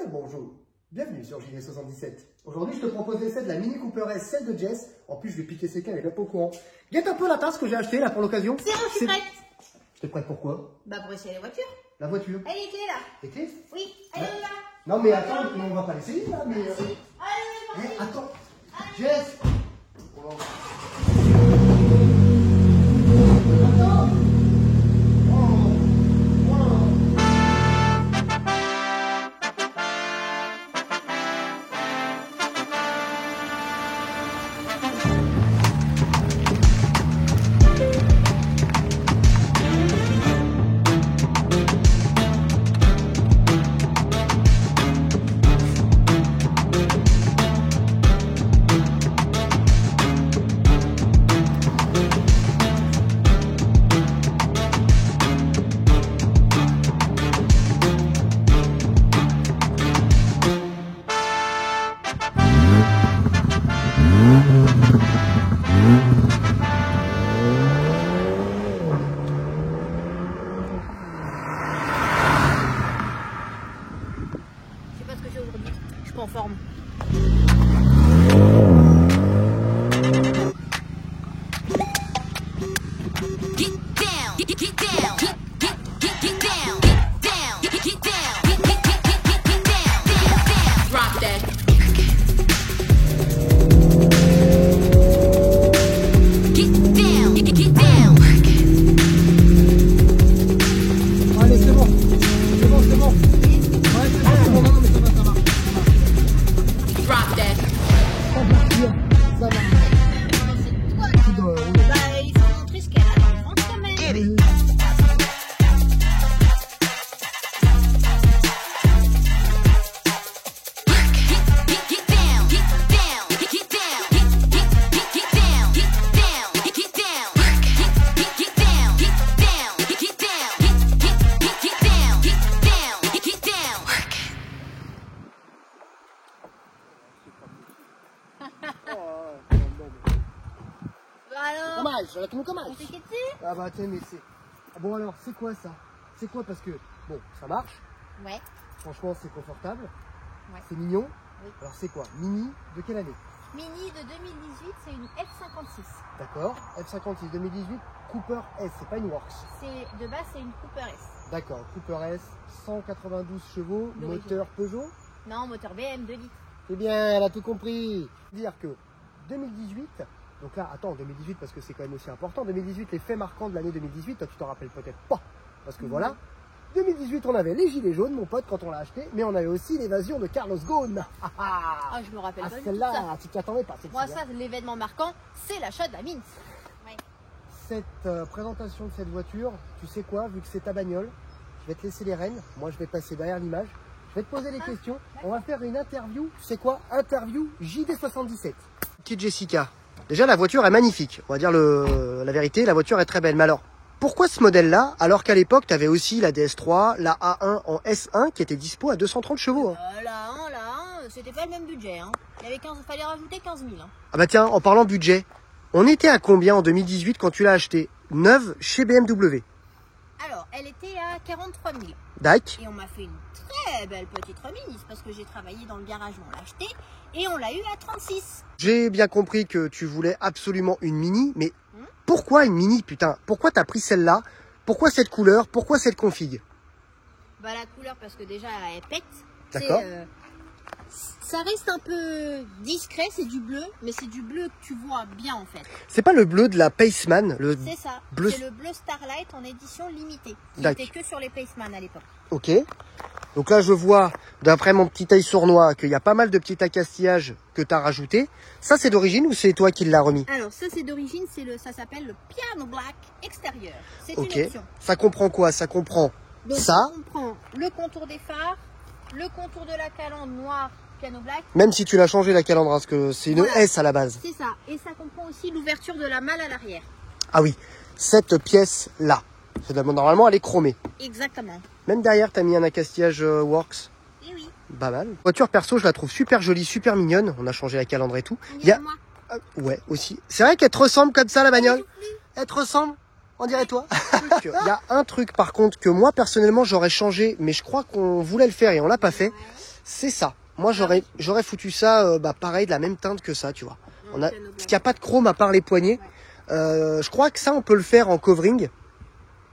bien le bonjour. Bienvenue sur JD77. Aujourd'hui, je te propose l'essai de la Mini Cooper S, celle de Jess. En plus, je vais piquer ses câbles, elle est pas au courant. Guette un peu la tasse que j'ai achetée là pour l'occasion. C'est bon, je suis prête. Je te prête pourquoi? Bah pour essayer la voiture. La voiture. Elle est clés là. Les clés? Oui, elle est là. Non mais attends, on va pas l'essayer là, mais... Si. Allez, Eh, attends. Jess. Oh. Attends. Je sais pas ce que j'ai aujourd'hui. Je suis pas en forme. Allez, c'est bon. C'est bon, c'est bon. Ouais, c'est bon, non, mais ça va, ça va. Drop that. Ça va bien, ça va. C'est toi. Tu dois rouler. Bah il faut montrer ce qu'elle a dans le ventre quand même. Bah alors, Comment je la tourne comment? on s'est quitté. Ah bah tiens, mais c'est... Ah bon alors, c'est quoi ça? C'est quoi? Parce que, bon, ça marche. Ouais. Franchement, c'est confortable. Ouais. C'est mignon. Oui. Alors c'est quoi? Mini de quelle année? Mini de 2018, c'est une F56. D'accord. F56 2018, Cooper S, c'est pas une Works. De base, c'est une Cooper S. D'accord, Cooper S, 192 chevaux, D'origine. moteur Peugeot. Non, moteur BM 2 litres. C'est bien, elle a tout compris. Dire que 2018, donc là, attends, 2018 parce que c'est quand même aussi important. 2018, les faits marquants de l'année 2018, toi tu t'en rappelles peut-être pas. Parce que voilà, 2018, on avait les gilets jaunes, mon pote, quand on l'a acheté, mais on avait aussi l'évasion de Carlos Ghosn. Ah, je me rappelle Ah, pas du tout de celle-là, ça. tu t'attendais pas. Moi, ça, l'événement marquant, c'est l'achat de la Minx. Ouais. Cette présentation de cette voiture, tu sais quoi, vu que c'est ta bagnole, je vais te laisser les rênes. Moi, je vais passer derrière l'image. Je vais te poser les questions. On va faire une interview. Tu sais quoi? Interview JD77. Petite Jessica. Déjà, la voiture est magnifique. On va dire la vérité, la voiture est très belle. Mais alors, pourquoi ce modèle-là, alors qu'à l'époque, tu avais aussi la DS3, la A1 en S1 qui était dispo à 230 chevaux hein. Là, c'était pas le même budget. Hein. Il y avait fallait rajouter 15 000. Hein. Ah bah tiens, en parlant budget, on était à combien en 2018 quand tu l'as acheté? Neuve chez BMW. Alors, elle était à 43 000. Dac. Et on m'a fait une très belle petite remise parce que j'ai travaillé dans le garage où on l'a acheté et on l'a eu à 36. J'ai bien compris que tu voulais absolument une Mini, mais pourquoi une Mini, putain? Pourquoi t'as pris celle-là? Pourquoi cette couleur? Pourquoi cette config? Bah la couleur parce que déjà elle pète. D'accord. Ça reste un peu discret, c'est du bleu, mais c'est du bleu que tu vois bien en fait. C'est pas le bleu de la Paceman, le C'est ça, bleu... c'est le bleu Starlight en édition limitée. Qui D'accord. n'était que sur les Paceman à l'époque. Ok. Donc là, je vois, d'après mon petit œil sournois, qu'il y a pas mal de petits accastillages que tu as rajoutés. Ça, c'est d'origine ou c'est toi qui l'as remis? Alors ça c'est d'origine, ça s'appelle le Piano Black extérieur. C'est Ok. une option. Ça comprend quoi? Ça comprend Donc ça, on prend le contour des phares, le contour de la calandre noire Piano Black. même si tu l'as changé la calandre, parce que c'est une Voilà. S à la base. C'est ça. Et ça comprend aussi l'ouverture de la malle à l'arrière. Ah oui, cette pièce-là. Normalement, elle est chromée. Exactement. Même derrière, tu as mis un accastillage Works. Et oui. Pas mal. Voiture perso, je la trouve super jolie, super mignonne. On a changé la calandre et tout. Il y a moi. Ouais, aussi. C'est vrai qu'elle te ressemble comme ça, la bagnole. Elle te ressemble. On dirait toi. Il y a un truc par contre que moi personnellement j'aurais changé, mais je crois qu'on voulait le faire et on l'a pas fait. C'est ça. Moi, j'aurais foutu ça, pareil, de la même teinte que ça, tu vois. Parce qu'il n'y a pas de chrome à part les poignées. Je crois que ça, on peut le faire en covering.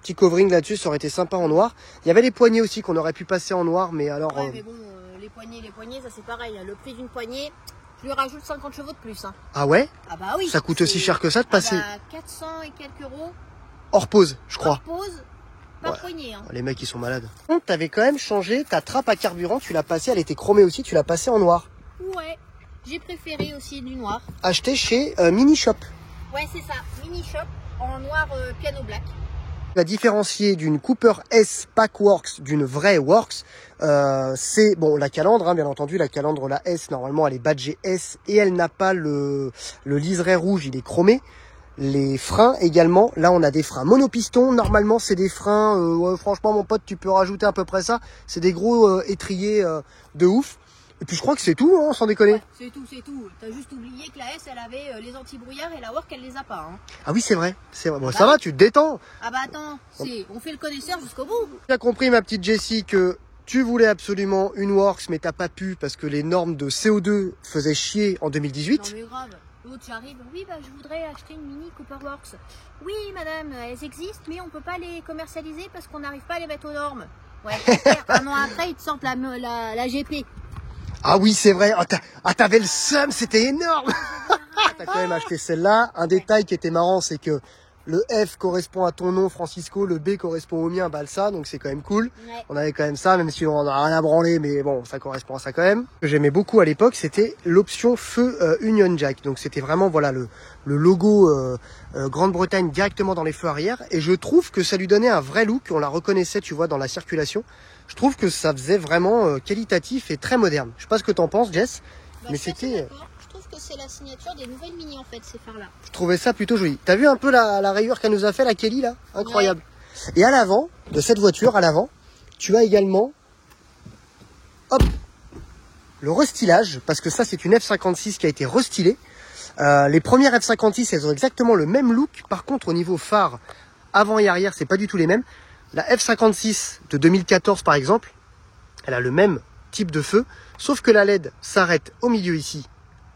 Petit covering là-dessus, ça aurait été sympa en noir. Il y avait les poignées aussi qu'on aurait pu passer en noir, mais alors... Ouais, mais bon, les poignées, ça c'est pareil. Le prix d'une poignée, je lui rajoute 50 chevaux de plus. Hein. Ah ouais? Ah bah oui. Ça coûte aussi cher que ça de passer... 400 et quelques euros. Hors pause, je crois. Hors pause, par poignée. Hein. Les mecs, ils sont malades. Tu avais quand même changé ta trappe à carburant, tu l'as passée, elle était chromée aussi, tu l'as passée en noir. Ouais, j'ai préféré aussi du noir. Acheté chez Mini Shop. Ouais, c'est ça, Mini Shop, en noir piano black. La différencier d'une Cooper S Packworks d'une vraie Works, c'est bon la calandre, hein, bien entendu, la calandre, la S, normalement elle est badgée S et elle n'a pas le liseré rouge, il est chromé. Les freins également, là on a des freins monopiston, normalement c'est des freins, franchement mon pote tu peux rajouter à peu près ça, c'est des gros étriers de ouf. Et puis je crois que c'est tout, hein, sans déconner. Ouais, c'est tout, c'est tout. T'as juste oublié que la S, elle avait les anti-brouillards et la Work, elle les a pas. Hein. Ah oui, c'est vrai. Bon, ça va, tu te détends. Ah bah attends, on fait le connaisseur jusqu'au bout. Tu as compris, ma petite Jessie, que tu voulais absolument une Works, mais t'as pas pu parce que les normes de CO2 faisaient chier en 2018. Non mais grave. L'autre, j'arrive, oui, bah je voudrais acheter une Mini Cooper Works. Oui, madame, elles existent, mais on peut pas les commercialiser parce qu'on n'arrive pas à les mettre aux normes. Ouais, un an après, ils te sortent la GP. Ah oui, c'est vrai. T'avais le seum, c'était énorme. T'as quand même acheté celle-là. Un détail qui était marrant, c'est que le F correspond à ton nom, Francisco. Le B correspond au mien, Balsa. Donc c'est quand même cool. Ouais. On avait quand même ça, même si on n'a rien à branler. Mais bon, ça correspond à ça quand même. Ce que j'aimais beaucoup à l'époque, c'était l'option feu Union Jack. Donc c'était vraiment, voilà, le logo Grande-Bretagne directement dans les feux arrière. Et je trouve que ça lui donnait un vrai look. On la reconnaissait, tu vois, dans la circulation. Je trouve que ça faisait vraiment qualitatif et très moderne. Je sais pas ce que t'en penses, Jess, mais c'était... Je trouve que c'est la signature des nouvelles Mini, en fait, ces phares-là. Je trouvais ça plutôt joli. T'as vu un peu la rayure qu'elle nous a fait, la Kelly, là? Incroyable. Ouais. Et à l'avant de cette voiture, à l'avant, tu as également... Hop, le restylage, parce que ça, c'est une F56 qui a été restylée. Les premières F56, elles ont exactement le même look. Par contre, au niveau phare, avant et arrière, c'est pas du tout les mêmes. La F56 de 2014 par exemple, elle a le même type de feu, sauf que la LED s'arrête au milieu ici.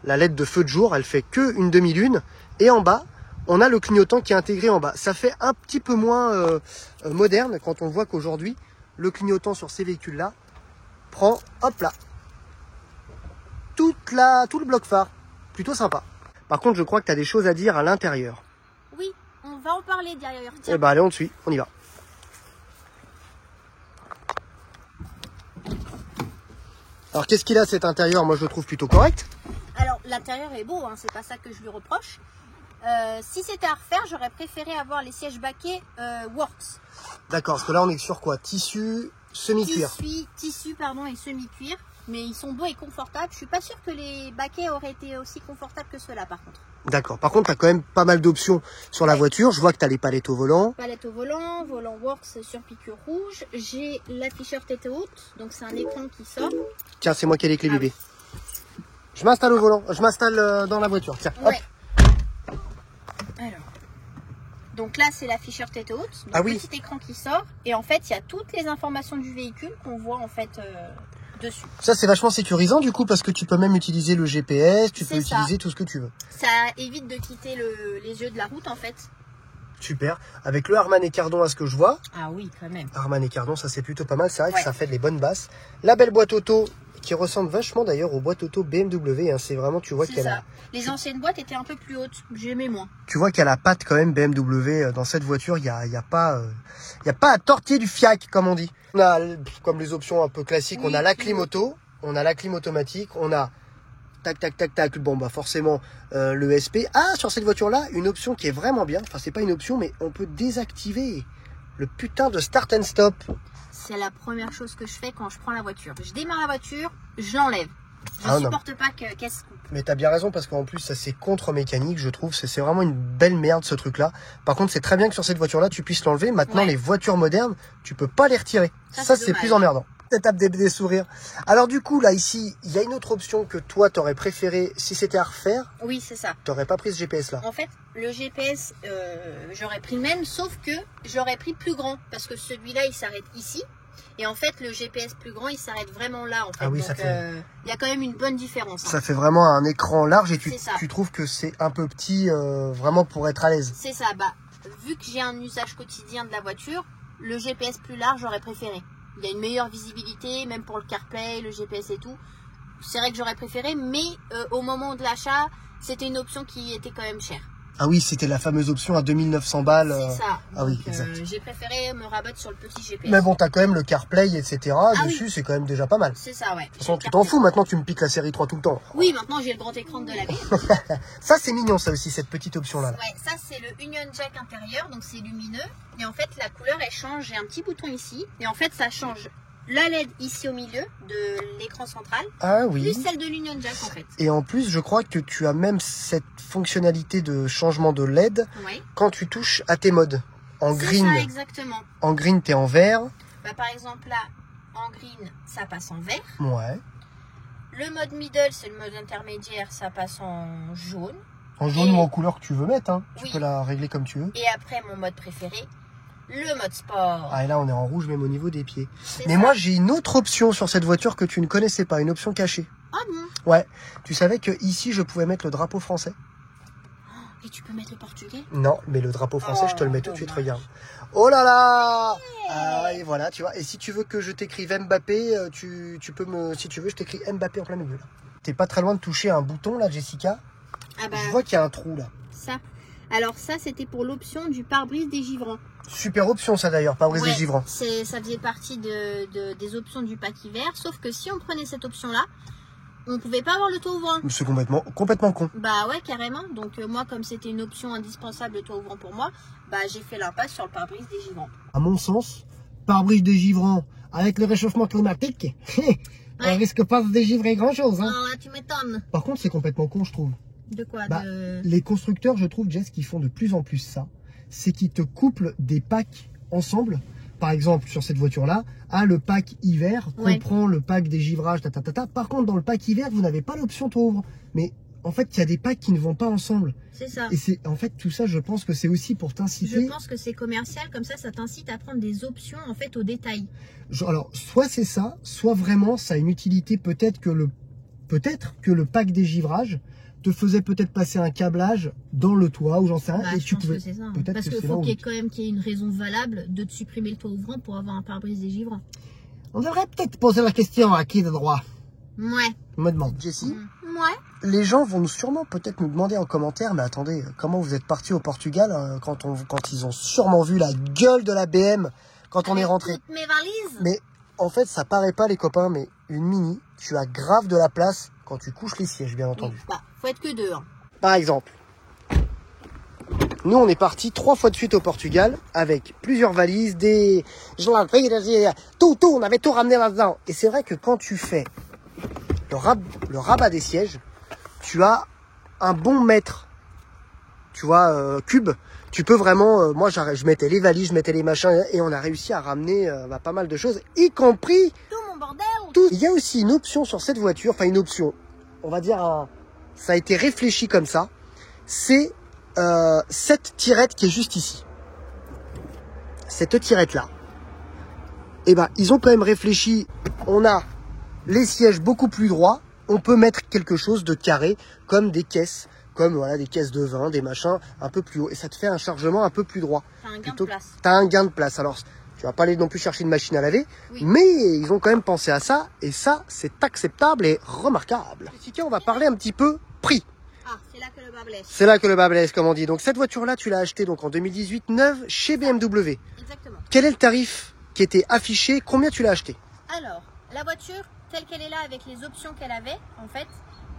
La LED de feu de jour, elle fait que une demi-lune. Et en bas, on a le clignotant qui est intégré en bas. Ça fait un petit peu moins moderne quand on voit qu'aujourd'hui, le clignotant sur ces véhicules-là prend, hop là, tout le bloc phare. Plutôt sympa. Par contre, je crois que tu as des choses à dire à l'intérieur. Oui, on va en parler derrière. Eh ben allez, on te suit, on y va. Alors qu'est-ce qu'il a cet intérieur? Moi je le trouve plutôt correct. Alors l'intérieur est beau, hein, c'est pas ça que je lui reproche. Si c'était à refaire, j'aurais préféré avoir les sièges baquets Works. D'accord, parce que là on est sur quoi? Tissu, semi-cuir. Tissu pardon, et semi-cuir. Mais ils sont beaux et confortables. Je suis pas sûre que les baquets auraient été aussi confortables que ceux-là par contre. D'accord, par contre tu as quand même pas mal d'options sur la voiture. Je vois que tu as les palettes au volant. Palette au volant, volant Works sur piqûre rouge. J'ai l'afficheur tête haute, donc c'est un écran qui sort. Tiens, c'est moi qui ai les clés bébé. Oui. Je m'installe au volant, je m'installe dans la voiture. Tiens, hop. Ouais. Alors. Donc là, c'est l'afficheur tête haute. Donc ah oui. Petit écran qui sort. Et en fait, il y a toutes les informations du véhicule qu'on voit en fait dessus. Ça, c'est vachement sécurisant du coup parce que tu peux même utiliser le GPS, tu peux utiliser tout ce que tu veux. Ça évite de quitter les yeux de la route en fait. Super. Avec le Harman et Kardon à ce que je vois. Ah oui, quand même. Harman et Kardon, ça c'est plutôt pas mal. C'est vrai que ça fait des bonnes basses. La belle boîte auto qui ressemble vachement d'ailleurs aux boîtes auto BMW. Hein. C'est vraiment, tu vois qu'elle a... Les anciennes boîtes étaient un peu plus hautes. J'aimais moins. Tu vois qu'elle a patte quand même BMW. Dans cette voiture, il n'y a pas à tortiller du fiac, comme on dit. On a, comme les options un peu classiques, on a la clim auto, on a la clim automatique, on a... Tac, tac, tac, tac. Bon, bah forcément, le SP. Ah, sur cette voiture-là, une option qui est vraiment bien. Enfin, c'est pas une option, mais on peut désactiver le putain de start and stop. C'est la première chose que je fais quand je prends la voiture. Je démarre la voiture, je l'enlève. Je ne supporte pas qu'elle se coupe. Mais t'as bien raison, parce qu'en plus, ça c'est contre-mécanique, je trouve. C'est vraiment une belle merde, ce truc-là. Par contre, c'est très bien que sur cette voiture-là, tu puisses l'enlever. Maintenant, les voitures modernes, tu peux pas les retirer. Ça c'est plus emmerdant. Tape des sourires. Alors du coup là ici il y a une autre option que toi t'aurais préféré si c'était à refaire. Oui c'est ça. T'aurais pas pris ce GPS là. En fait le GPS j'aurais pris le même sauf que j'aurais pris plus grand parce que celui-là il s'arrête ici Et en fait, le GPS plus grand, il s'arrête vraiment là. En fait. Ah oui, donc, ça fait... il y a quand même une bonne différence. Ça fait vraiment un écran large et C'est ça. tu trouves que c'est un peu petit vraiment pour être à l'aise. C'est ça. Bah, vu que j'ai un usage quotidien de la voiture, le GPS plus large, j'aurais préféré. Il y a une meilleure visibilité, même pour le CarPlay, le GPS et tout. C'est vrai que j'aurais préféré, mais au moment de l'achat, c'était une option qui était quand même chère. Ah oui, c'était la fameuse option à 2900 balles. C'est ça. Ah oui, Donc, exact. j'ai préféré me rabattre sur le petit GPS. Mais bon, t'as quand même le CarPlay, etc. Ah dessus, oui. c'est quand même déjà pas mal. C'est ça, ouais. De toute façon, tu t'en fous, maintenant tu me piques la série 3 tout le temps. Oui, maintenant j'ai le grand écran de la baie. Ça, c'est mignon, ça aussi, cette petite option-là. Ouais, ça c'est le Union Jack intérieur, donc c'est lumineux. Et en fait, la couleur elle change. J'ai un petit bouton ici. Et en fait, ça change la LED ici au milieu de l'écran central. Ah oui. Plus celle de l'Union Jack en fait. Et en plus, je crois que tu as même cette fonctionnalité de changement de LED Ouais. quand tu touches à tes modes. En C'est green, ça, exactement. en green, t'es en vert. Bah, par exemple là, en green, ça passe en vert. Ouais. Le mode middle, c'est le mode intermédiaire, ça passe en jaune. En jaune Et- ou en couleur que tu veux mettre, hein. Tu Oui. peux la régler comme tu veux. Et après, mon mode préféré, le mode sport. Ah, et là, on est en rouge, même au niveau des pieds. C'est Mais ça. moi, j'ai une autre option sur cette voiture que tu ne connaissais pas, une option cachée. Ah bon? Ouais. Tu savais que ici, je pouvais mettre le drapeau français? Et tu peux mettre le portugais? Non, mais le drapeau français, je te le mets tout de suite, dommage. regarde. Oh là là! Ah, et voilà, tu vois. Et si tu veux que je t'écrive Mbappé, tu peux me... Si tu veux, je t'écris Mbappé en plein milieu, là. T'es pas très loin de toucher un bouton, là, Jessica. Ah bah, Je vois qu'il y a un trou, là. ça. Alors ça, c'était pour l'option du pare-brise dégivrant. Super option, ça, d'ailleurs, pas brise Ouais, des givrants. ça faisait partie des options du pack hiver. Sauf que si on prenait cette option-là, on pouvait pas avoir le toit ouvrant. C'est complètement con. Bah ouais, carrément. Donc moi, comme c'était une option indispensable, le toit ouvrant pour moi, bah j'ai fait l'impasse sur le pare-brise dégivrant. À mon sens, pare-brise dégivrant, avec le réchauffement climatique, on risque pas de dégivrer grand-chose, hein. Ah, tu m'étonnes. Par contre, c'est complètement con, je trouve. De quoi? Bah, les constructeurs, je trouve, Jess, qui font de plus en plus ça, c'est qu'ils te couplent des packs ensemble. Par exemple, sur cette voiture-là, le pack hiver Ouais. comprend le pack dégivrage, ta. Par contre, dans le pack hiver, vous n'avez pas l'option toit ouvre. Mais en fait, il y a des packs qui ne vont pas ensemble. C'est ça. Et c'est en fait tout ça, je pense que c'est aussi pour Je t'inciter. pense que c'est commercial, comme ça t'incite à prendre des options en fait au détail. Alors, soit c'est ça, soit vraiment ça a une utilité. Peut-être que le pack dégivrage te faisait peut-être passer un câblage dans le toit ou j'en sais rien. Bah, et je tu pense pouvais. que c'est ça. Peut-être Parce que qu'il c'est là faut où- qu'il y ait une raison valable de te supprimer le toit ouvrant pour avoir un pare-brise dégivrant. On devrait peut-être poser la question à qui de droit. Ouais. Je me demande. Jessie, Ouais. les gens vont sûrement peut-être nous demander en commentaire, mais attendez, comment vous êtes parti au Portugal quand ils ont sûrement vu la gueule de la BM quand on est Avec rentré. toutes mes valises. Mais en fait, ça paraît pas les copains, mais une Mini, tu as grave de la place quand tu couches les sièges, bien entendu. Bah, faut être que deux. Hein. Par exemple, nous on est parti 3 fois de suite au Portugal avec plusieurs valises, tout, on avait tout ramené là-dedans. Et c'est vrai que quand tu fais le rabat des sièges, tu as un bon mètre, tu vois, cube. Tu peux vraiment, moi je mettais les valises, je mettais les machins et on a réussi à ramener pas mal de choses, y compris Tout mon bordel. tout. Il y a aussi une option sur cette voiture, enfin une option, on va dire, ça a été réfléchi comme ça, c'est cette tirette qui est juste ici. Cette tirette-là, eh ben, ils ont quand même réfléchi, on a les sièges beaucoup plus droits, on peut mettre quelque chose de carré, comme des caisses, comme voilà, des caisses de vin, des machins un peu plus haut, et ça te fait un chargement un peu plus droit. T'as un gain Plutôt de place. T'as un gain de place. Alors, tu vas pas aller non plus chercher une machine à laver, Oui. mais ils ont quand même pensé à ça, et ça, c'est acceptable et remarquable. Jessica, on va parler un petit peu prix. Ah, c'est là que le bas blesse. C'est là que le bas blesse, comme on dit. Donc, cette voiture-là, tu l'as achetée donc en 2018, neuve, chez BMW. Exactement. Quel est le tarif qui était affiché? Combien tu l'as acheté? Alors, la voiture, telle qu'elle est là, avec les options qu'elle avait, en fait,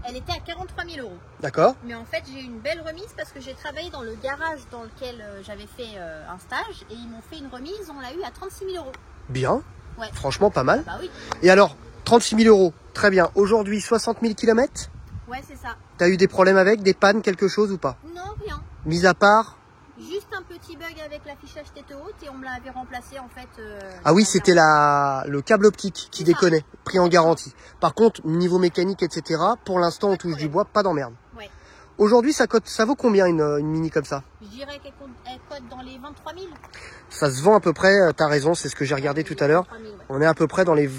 elle était à 43 000 €. D'accord? Mais en fait, j'ai eu une belle remise parce que j'ai travaillé dans le garage dans lequel j'avais fait un stage et ils m'ont fait une remise, on l'a eu à 36 000 €. Bien. Ouais. Franchement, pas mal. Bah oui, Et alors, 36 000 €, très bien. Aujourd'hui, 60 000 km. ouais, c'est ça. T'as eu des problèmes avec, des pannes, quelque chose ou pas? Non, rien. Mis à part. Juste un petit bug avec l'affichage tête haute et on me l'avait remplacé en fait. Ah oui, en c'était le câble optique qui C'est ça. déconnait, pris en garantie. Par contre, niveau mécanique, etc., pour l'instant, on touche du bois, pas d'emmerde. Ouais. Aujourd'hui, ça vaut combien une Mini comme ça? Je dirais qu'elle cote dans les 23 000. Ça se vend à peu près, t'as raison, c'est ce que j'ai regardé tout à l'heure. 23 000, ouais. On est à peu près dans les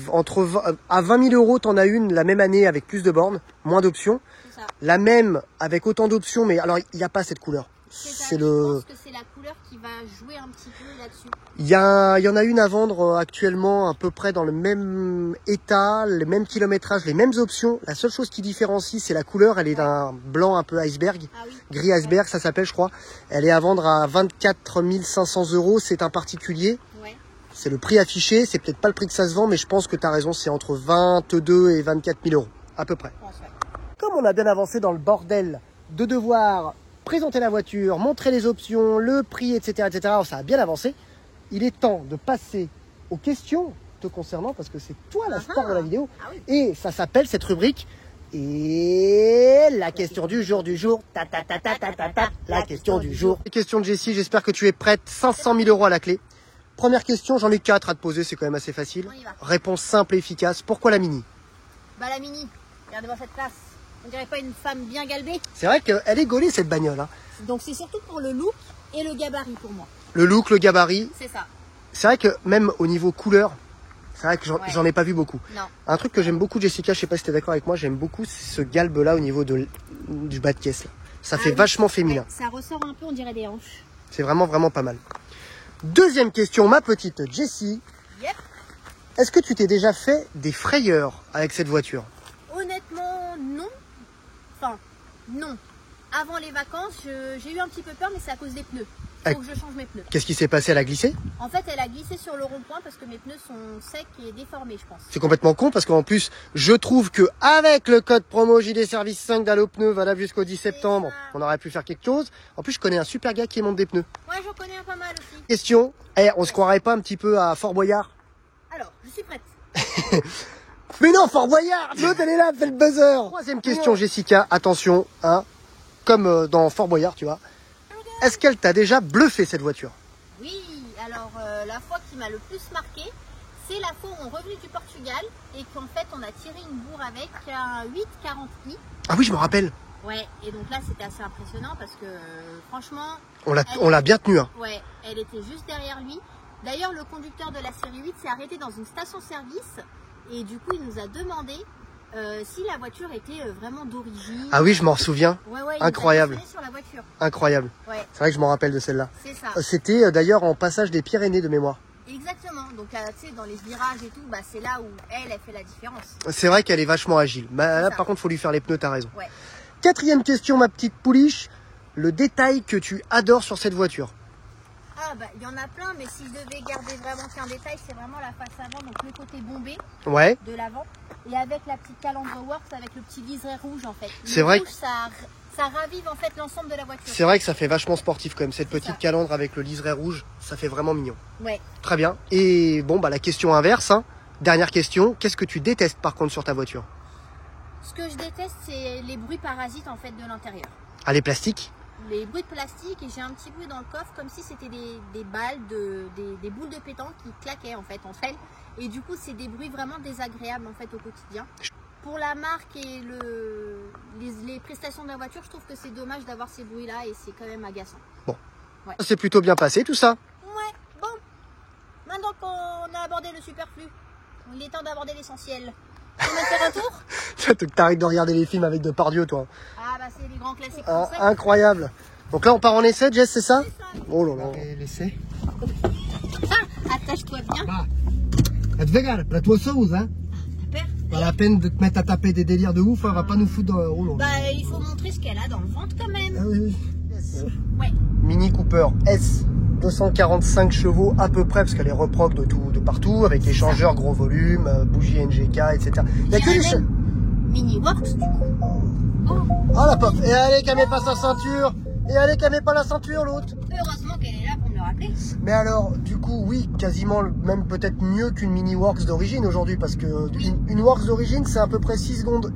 à 20 000 euros, t'en as une la même année avec plus de bornes, moins d'options. C'est ça. La même avec autant d'options, mais alors il n'y a pas cette couleur. C'est je pense que c'est la couleur qui va jouer un petit peu là-dessus. Il y en a une à vendre actuellement à peu près dans le même état, le même kilométrage, les mêmes options. La seule chose qui différencie, c'est la couleur. Elle est d'un blanc un peu iceberg, Ah oui. gris iceberg, ça s'appelle, je crois. Elle est à vendre à 24 500 euros. C'est un particulier. Ouais. C'est le prix affiché. C'est peut-être pas le prix que ça se vend, mais je pense que tu as raison. C'est entre 22 et 24 000 euros, à peu près. Je pense, ouais. Comme on a bien avancé dans le bordel de devoir présenter la voiture, montrer les options, le prix, etc., etc., ça a bien avancé. Il est temps de passer aux questions te concernant parce que c'est toi la star de la vidéo. Ah oui. Et ça s'appelle cette rubrique. Et la question du jour, ta ta ta ta ta ta ta, la question du jour. Question de Jessie, j'espère que tu es prête. 500 000 euros à la clé. Première question, j'en ai 4 à te poser, c'est quand même assez facile. On y va. Réponse simple et efficace. Pourquoi la Mini? Bah la Mini, regardez-moi cette place. On dirait pas une femme bien galbée. C'est vrai qu'elle est gaulée cette bagnole. Hein. Donc c'est surtout pour le look et le gabarit pour moi. Le look, le gabarit. C'est ça. C'est vrai que même au niveau couleur, c'est vrai que Ouais. j'en ai pas vu beaucoup. Non. Un truc que j'aime beaucoup, Jessica, je sais pas si tu es d'accord avec moi, j'aime beaucoup ce galbe là au niveau du bas de caisse. Là. Ça fait oui. vachement féminin. Ouais, ça ressort un peu, on dirait des hanches. C'est vraiment pas mal. Deuxième question, ma petite Jessie. Yep. Est-ce que tu t'es déjà fait des frayeurs avec cette voiture? Honnêtement, non. Enfin, non. Avant les vacances, j'ai eu un petit peu peur, mais c'est à cause des pneus. Il faut que je change mes pneus. Qu'est-ce qui s'est passé? Elle a glissé? En fait, elle a glissé sur le rond-point parce que mes pneus sont secs et déformés, je pense. C'est complètement con parce qu'en plus, je trouve que avec le code promo JD Service 5 d'Allo Pneus valable jusqu'au 10 septembre, on aurait pu faire quelque chose. En plus, je connais un super gars qui monte des pneus. Ouais, j'en connais un pas mal aussi. Question, on se croirait pas un petit peu à Fort Boyard? Alors, je suis prête. Mais non, Fort Boyard, l'autre elle est là, elle fait le buzzer. Troisième question, Jessica, attention, hein, comme dans Fort Boyard, tu vois. Est-ce qu'elle t'a déjà bluffé cette voiture? Oui, alors la fois qui m'a le plus marqué, c'est la fois où on est revenu du Portugal et qu'en fait on a tiré une bourre avec un 840i. Ah oui, je me rappelle. Ouais, et donc là c'était assez impressionnant parce que franchement... On l'a bien tenu. Hein. Ouais, elle était juste derrière lui. D'ailleurs, le conducteur de la série 8 s'est arrêté dans une station-service et du coup il nous a demandé si la voiture était vraiment d'origine. Ah oui, je m'en souviens. Ouais, ouais, incroyable. Il nous a sur la voiture. Incroyable. Ouais. C'est vrai que je m'en rappelle de celle-là. C'est ça. C'était d'ailleurs en passage des Pyrénées de mémoire. Exactement. Donc, tu sais, dans les virages et tout, bah, c'est là où elle fait la différence. C'est vrai qu'elle est vachement agile. Bah, là, ça. par contre, faut lui faire les pneus, t'as raison. Ouais. Quatrième question, ma petite pouliche. Le détail que tu adores sur cette voiture. Ah, bah, il y en a plein, mais si je devais garder vraiment qu'un détail, c'est vraiment la face avant, donc le côté bombé Ouais. de l'avant. Et avec la petite calandre Works, avec le petit liseré rouge, en fait. C'est vrai rouge, ça ravive, en fait, l'ensemble de la voiture. C'est vrai que ça fait vachement sportif quand même. Cette C'est petite ça. calandre avec le liseré rouge, ça fait vraiment mignon. Ouais. Très bien. Et bon, bah la question inverse. Hein. Dernière question. Qu'est-ce que tu détestes par contre sur ta voiture? Ce que je déteste, c'est les bruits parasites, en fait, de l'intérieur. Ah, les plastiques? Les bruits de plastique, et j'ai un petit bruit dans le coffre comme si c'était des balles, des boules de pétanque qui claquaient en fait entre elles. Et du coup, c'est des bruits vraiment désagréables en fait au quotidien. Pour la marque et les prestations de la voiture, je trouve que c'est dommage d'avoir ces bruits-là et c'est quand même agaçant. Bon. Ouais. Ça s'est plutôt bien passé tout ça. Ouais, bon. Maintenant qu'on a abordé le superflu, il est temps d'aborder l'essentiel. On va faire un tour? T'arrêtes de regarder les films avec Depardieu, toi. Ah bah c'est les grands classiques Ah, français. incroyable. Donc là, on part en essai, Jess, c'est ça? C'est ça. Oh là là. L'essai. Ah, attache-toi bien. Bah, elle te regarde, la toi sauce, hein. T'as peur? Pas la peine de te mettre à taper des délires de ouf, hein, va pas nous foutre dans... Oh là là. Bah il faut montrer ce qu'elle a dans le ventre quand même. Ah oui, oui. Ouais. Mini Cooper S, 245 chevaux à peu près, parce qu'elle est reproc de partout, avec les changeurs gros volume, bougie NGK, etc. Il y a que les chevaux. Mini Works du coup. Oh, Oh la pop. Et allez, qu'elle met pas sa ceinture. Et allez, qu'elle met pas la ceinture, l'autre. heureusement qu'elle est là pour me le rappeler. Mais alors, du coup, oui, quasiment même peut-être mieux qu'une Mini Works d'origine aujourd'hui, parce que une Works d'origine, c'est à peu près 6 secondes,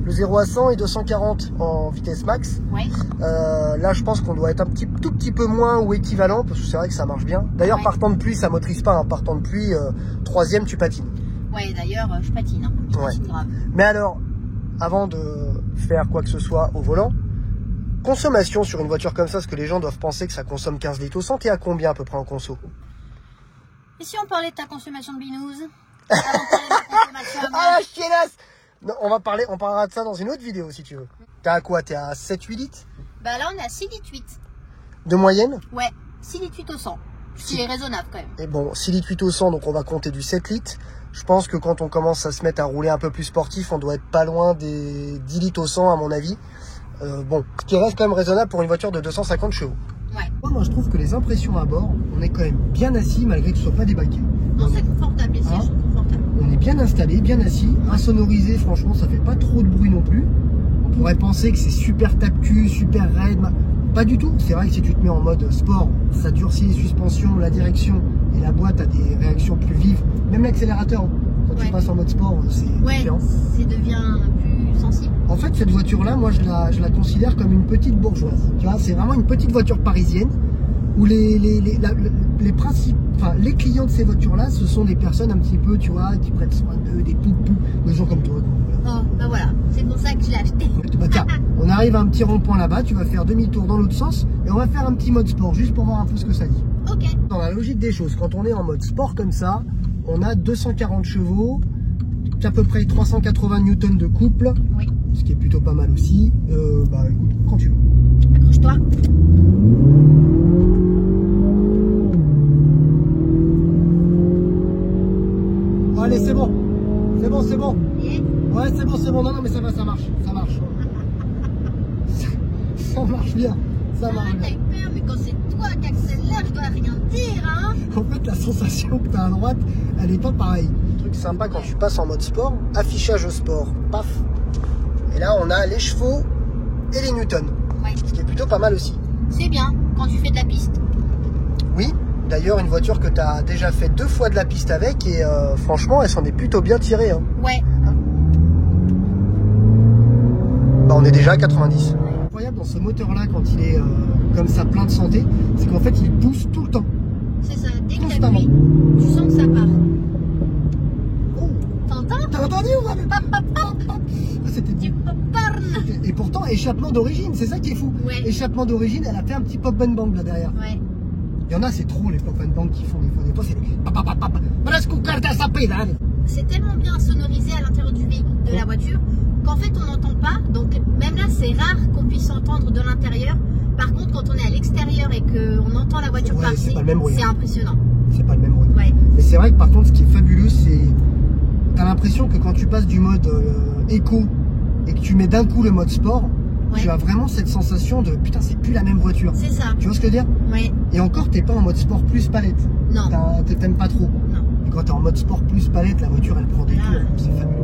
le 0 à 100 et 240 en vitesse max. Ouais. Là, je pense qu'on doit être tout petit peu moins ou équivalent, parce que c'est vrai que ça marche bien. D'ailleurs, Ouais. partant de pluie, ça motorise pas. Hein. Partant de pluie, troisième, tu patines. Ouais, d'ailleurs, je patine. Hein. Je Ouais. patine grave. Mais alors, avant de faire quoi que ce soit au volant, consommation sur une voiture comme ça, parce que les gens doivent penser que ça consomme 15 litres au 100, t'es à combien à peu près en conso? Et si on parlait de ta consommation de binouze? Avant de parler de ta consommation à Ah la chiennasse! Non, on parlera de ça dans une autre vidéo si tu veux. T'es à quoi? T'es à 7-8 litres? Bah là on est à 6 litres 8. De moyenne? Ouais, 6 litres 8 au 100. Ce qui est raisonnable quand même. Et bon, 6 litres 8 au 100, donc on va compter du 7 litres. Je pense que quand on commence à se mettre à rouler un peu plus sportif, on doit être pas loin des 10 litres au 100 à mon avis. Bon, ce qui reste quand même raisonnable pour une voiture de 250 chevaux. Ouais. Moi je trouve que les impressions à bord, on est quand même bien assis malgré que ce soit pas des baquets. Non, c'est confortable, les sièges sont confortables. On est bien installé, bien assis, insonorisé, franchement ça fait pas trop de bruit non plus. On pourrait penser que c'est super tape-cul, super raide. Pas du tout, c'est vrai que si tu te mets en mode sport, ça durcit les suspensions, la direction et la boîte a des réactions plus vives. Même l'accélérateur, quand tu passes en mode sport, c'est différent. Ça devient plus sensible. En fait, cette voiture-là, moi, je la considère comme une petite bourgeoise. Tu vois, c'est vraiment une petite voiture parisienne où les clients de ces voitures-là, ce sont des personnes un petit peu, tu vois, qui prennent soin d'eux, des poupous, des gens comme toi. Oh, bah voilà, c'est pour ça que je l'ai acheté. Bah tiens, on arrive à un petit rond-point là-bas, tu vas faire demi-tour dans l'autre sens et on va faire un petit mode sport, juste pour voir un peu ce que ça dit. Ok. Dans la logique des choses, quand on est en mode sport comme ça, on a 240 chevaux, à peu près 380 newtons de couple, oui. Ce qui est plutôt pas mal aussi. Bah écoute, quand tu veux. Accroche-toi. Oh, allez, c'est bon. C'est bon, c'est bon. Yeah. Ouais, c'est bon, c'est bon. Non, mais ça va, ça marche. Ça marche. Ça marche bien. Ça marche T'as bien. eu peur, mais quand c'est toi qui accélère, je dois rien dire, hein. En fait, la sensation que tu as à droite, elle n'est pas pareille. Le truc sympa quand tu passes en mode sport, affichage sport, paf. Et là, on a les chevaux et les newtons. Ouais. Ce qui est plutôt pas mal aussi. C'est bien quand tu fais de la piste. Oui, d'ailleurs, une voiture que tu as déjà fait 2 fois de la piste avec et franchement, elle s'en est plutôt bien tirée. Hein. Ouais. Bah, on est déjà à 90. Incroyable dans ce moteur-là, quand il est comme ça plein de santé, c'est qu'en fait, il pousse tout le temps. C'est ça, dès que Constamment. t'appuies, tu sens que ça part. Oh. T'entends? T'as entendu ou pas? C'était Du popcorn. Et pourtant, échappement d'origine, c'est ça qui est fou. Ouais. Échappement d'origine, elle a fait un petit pop and bang là derrière. Ouais. Il y en a, c'est trop les pop and bang qui font des fois. Des fois, c'est C'est tellement bien sonorisé à l'intérieur du véhicule, de la voiture, qu'en fait on n'entend pas. Donc même là, c'est rare qu'on puisse entendre de l'intérieur. Par contre, quand on est à l'extérieur et qu'on entend la voiture passer, c'est impressionnant. C'est pas le même bruit. Ouais. Mais c'est vrai que par contre, ce qui est fabuleux, c'est t'as l'impression que quand tu passes du mode éco et que tu mets d'un coup le mode sport, Ouais. tu as vraiment cette sensation de putain, c'est plus la même voiture. C'est ça. Tu vois ce que je veux dire? Ouais. Et encore, t'es pas en mode sport plus palette. Non. T'aimes pas trop. Non. Et quand t'es en mode sport plus palette, la voiture elle prend des tours. C'est fabuleux.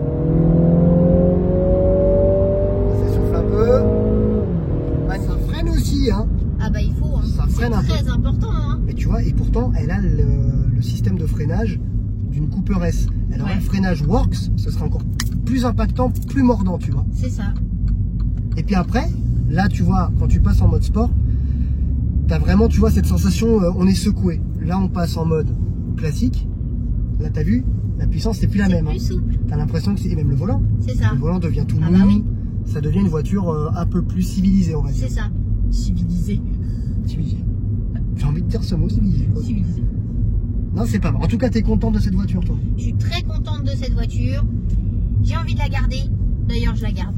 Ça souffle un peu. Ouais, ça freine aussi, hein. Ah bah il faut. Hein. Ça freine un peu. C'est très important. Hein. Mais tu vois, et pourtant, elle a le système de freinage d'une Cooper S. Elle aurait le freinage Works, ce serait encore plus impactant, plus mordant, tu vois. C'est ça. Et puis après, là, tu vois, quand tu passes en mode sport, t'as vraiment, tu vois, cette sensation, on est secoué. Là, on passe en mode classique. Là, t'as vu, la puissance, c'est plus la même. C'est plus souple. T'as l'impression que c'est même le volant. C'est ça. Le volant devient tout mou. Bah oui. Ça devient une voiture un peu plus civilisée, on va dire. C'est ça. Civilisé. Civilisée. J'ai envie de dire ce mot, civilisé. Civilisé. Non, c'est pas mal. En tout cas, t'es contente de cette voiture, toi? Je suis très contente de cette voiture. J'ai envie de la garder. D'ailleurs, je la garde.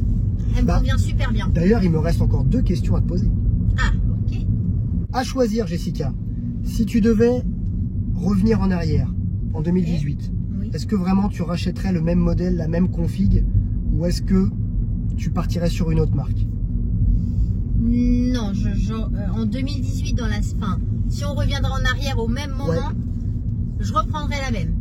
Elle me convient super bien. D'ailleurs, il me reste encore 2 questions à te poser. Ah, ok. À choisir, Jessica, si tu devais revenir en arrière en 2018, Oui. est-ce que vraiment tu rachèterais le même modèle, la même config, ou est-ce que tu partirais sur une autre marque? Non, en 2018, dans la fin, si on reviendra en arrière au même moment, je reprendrai la même.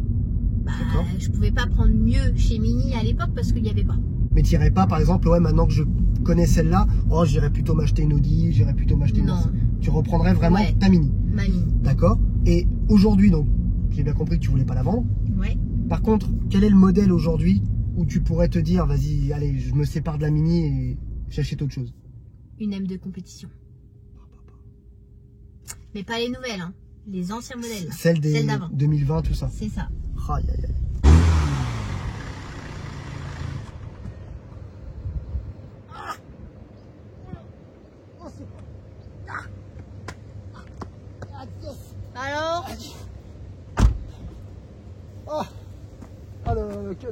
Bah, je pouvais pas prendre mieux chez Mini à l'époque parce qu'il n'y avait pas. Mais tu irais pas, par exemple, ouais, maintenant que je connais celle-là, oh, j'irais plutôt m'acheter une Audi, j'irais plutôt m'acheter une... Non. Tu reprendrais vraiment ta Mini. Ma Mini. D'accord. Et aujourd'hui, donc, j'ai bien compris que tu voulais pas la vendre. Ouais. Par contre, quel est le modèle aujourd'hui où tu pourrais te dire, vas-y, allez, je me sépare de la Mini et j'achète autre chose? Une M de compétition. Mais pas les nouvelles, hein. Les anciens modèles. Celle d'avant. 2020, tout ça. C'est ça. Aïe, aïe, aïe.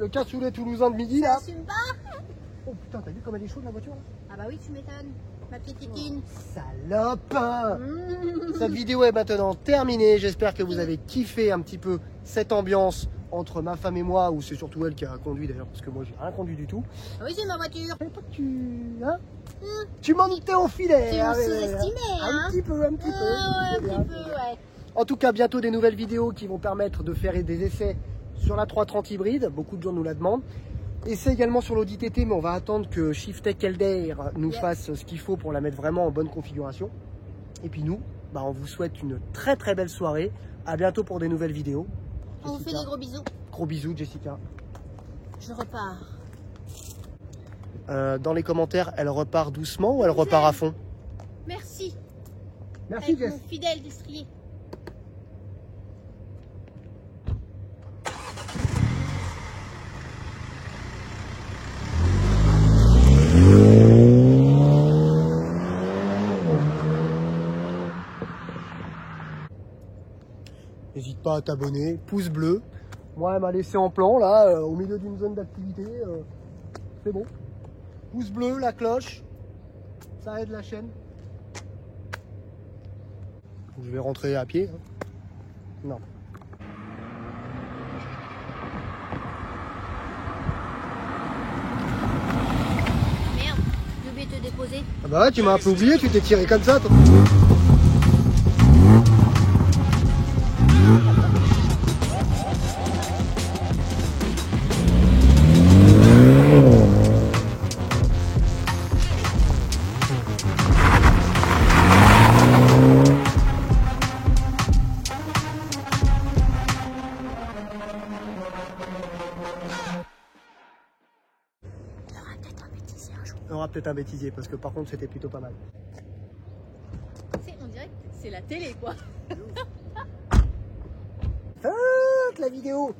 le cassoulet toulousain de midi là. T'assumes pas? Oh putain, t'as vu comme elle est chaude la voiture là? Ah bah oui, tu m'étonnes. Ma petite Titine. Salope! Cette vidéo est maintenant terminée. J'espère que vous avez kiffé un petit peu cette ambiance entre ma femme et moi, ou c'est surtout elle qui a conduit d'ailleurs, parce que moi j'ai rien conduit du tout. Ah oui, c'est ma voiture. Je savais pas que tu m'en étais au filet. Tu m'en sous-estimais, hein? Un petit peu. Ah ouais, un petit peu, ouais. En tout cas, bientôt des nouvelles vidéos qui vont permettre de faire des essais sur la 330 hybride. Beaucoup de gens nous la demandent. Essai également sur l'Audi TT, mais on va attendre que Shiftech Elder nous fasse ce qu'il faut pour la mettre vraiment en bonne configuration. Et puis nous, bah, on vous souhaite une très très belle soirée. À bientôt pour des nouvelles vidéos. On vous fait des gros bisous. Gros bisous, Jessica. Je repars. Dans les commentaires, elle repart doucement ou elle repart à fond? Merci. Merci, Avec Jess. mon fidèle destrier. N'hésite pas à t'abonner, pouce bleu. Moi, elle m'a laissé en plan là, au milieu d'une zone d'activité. C'est bon. Pouce bleu, la cloche, ça aide la chaîne. Je vais rentrer à pied. Non. Merde, j'ai oublié de te déposer. Ah bah ouais, tu m'as un peu oublié, tu t'es tiré comme ça, toi. On aura peut-être un bêtisier parce que par contre c'était plutôt pas mal. On dirait que c'est la télé quoi. La vidéo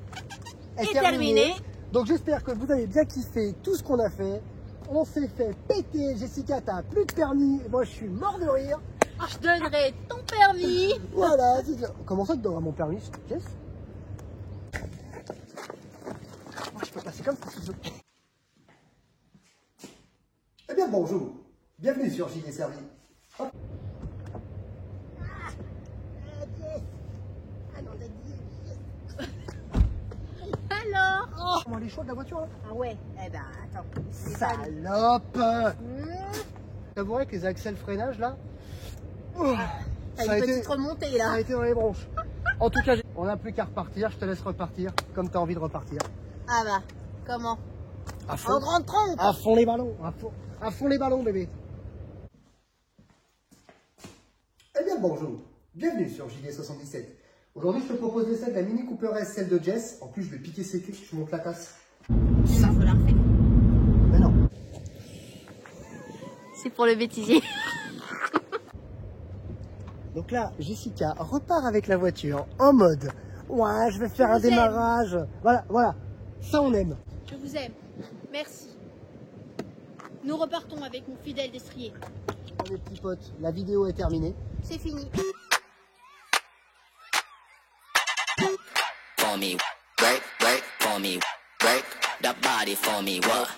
est terminée. Donc j'espère que vous avez bien kiffé tout ce qu'on a fait. On s'est fait péter. Jessica, t'as plus de permis. Moi je suis mort de rire. Je donnerai ton permis. Voilà. Comment ça tu donneras mon permis, Jess? Moi je peux passer comme ça si je veux. Eh bien bonjour. Bienvenue sur JD Servi. Hop. Alors? Oh, comment elle est chaude la voiture là? Ah ouais, eh ben attends. Salope! T'avouerais que les accès freinage là, T'as une petite remontée là. ça a été dans les bronches. En tout cas, on n'a plus qu'à repartir. Je te laisse repartir comme tu as envie de repartir. Ah bah, comment? À fond. En grande trompe. À fond les ballons. À fond les ballons, bébé. Eh bien bonjour. Bienvenue sur JD77. Aujourd'hui, je te propose l'essai de la Mini Cooper S, celle de Jess. En plus, je vais piquer ses culs. Je monte la tasse. Il va falloir faire. Mais non. C'est pour le bêtisier. Donc là, Jessica repart avec la voiture en mode ouais, je vais faire un démarrage. Voilà. Ça, on aime. Je vous aime. Merci. Nous repartons avec mon fidèle destrier. Les petits potes, la vidéo est terminée. C'est fini. For me, work for me, work the body for me, work.